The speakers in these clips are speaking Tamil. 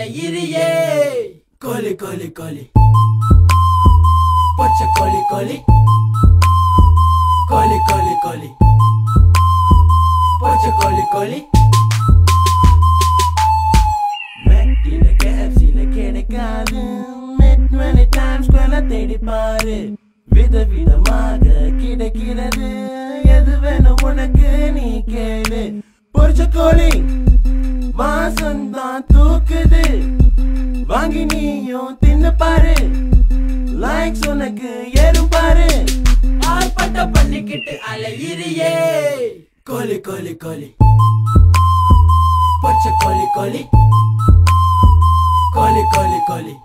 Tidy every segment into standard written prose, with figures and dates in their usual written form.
அலையிறியே கோலி கோலி கோலி பச்சை கோலி கோலி கோலி கோலி கோலி பச்சை கோலி கோலி மெட்டில கேப்சில கிடைக்காது மெட் many times கொல தேடி பாரு விதவிதமாக கிடைக்கிறது எது வேணும் உனக்கு நீ கேளு பொரிச்ச கோழி வாசந்தான் தூக்குது வாங்கி நீயும் தின்னு பாரு லைக்ஸ் உனக்கு ஏறும் பாரு ஆர்ப்பாட்டம் பண்ணிக்கிட்டு அலையிறியே கோலி கோலி கோலி பச்சை கோலி கோலி கோலி கோலி கோலி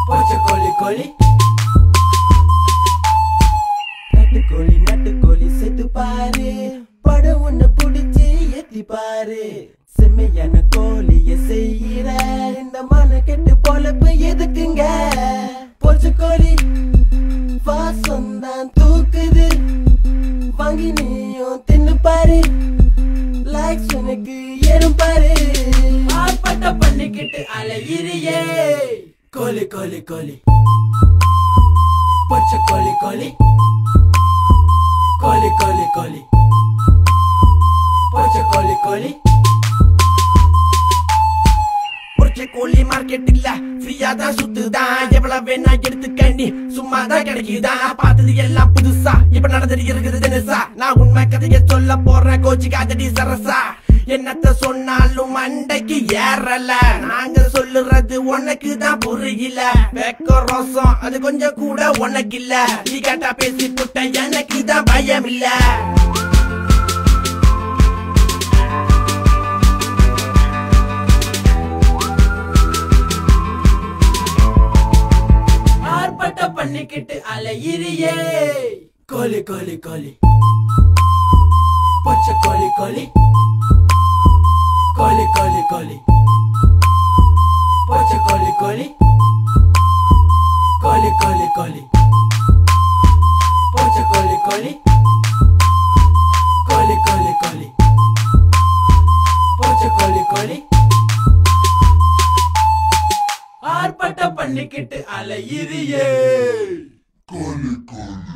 பச்சை கோலி கோலி நட்டுக்கோழி செத்து பாரு படம் ஒண்ணு புடிச்சு ஏத்தி பாரு செம்மையான கோழிய செய்யற இந்த மன கெட்டு பொழப்பு எதுக்குங்க பொரிச்ச கோழி வாசம் தான் தூக்குது வாங்கி நீயும் தின்னு பாரு லைக்ஸ் உனக்கு ஏறும் பாரு ஆர்ப்பாட்டம் பண்ணிக்கிட்டு அலையிறியே கோலி கோலி கோலி பச்சை கோலி கோலி கோலி கோலி கோலி பச்சை கோலி கோலி பொரிச்ச கோழி மார்க்கெட் இல்ல ஃப்ரீயா தான் சுத்துதான் எவ்வளவு வேணா எடுத்துக்கண்டி சும்மா தான் கிடைக்குதா பார்த்தது எல்லாம் புதுசா இப்ப நடந்துட்டு இருக்குது தினசா நான் உண்மை கதைய சொல்ல போறேன் கோச்சிக்காதடி சரசா என்னத்த சொன்னாலும் மண்டைக்கு ஏறல நாங்க சொல்லுறது உனக்கு தான் புரியல வெக்க ரோசம் அது கொஞ்சம் கூட உனக்கு இல்ல நீ கேட்டா பேசி புட்ட எனக்கு தான் பயம் இல்ல ஆர்ப்பாட்டம் பண்ணிக்கிட்டு அலையிறியே கோலி கோலி கோலி பச்சை கோலி கோலி கோலி கோலி கோலி பச்சை கோலி கோலி கோலி கோலி கோலி பச்சை கோலி கோலி கோலி கோலி கோலி பச்சை கோலி கோலி ஆர்ப்பாட்டம் பண்ணிக்கிட்டு அலையிறியே கோலி கோலி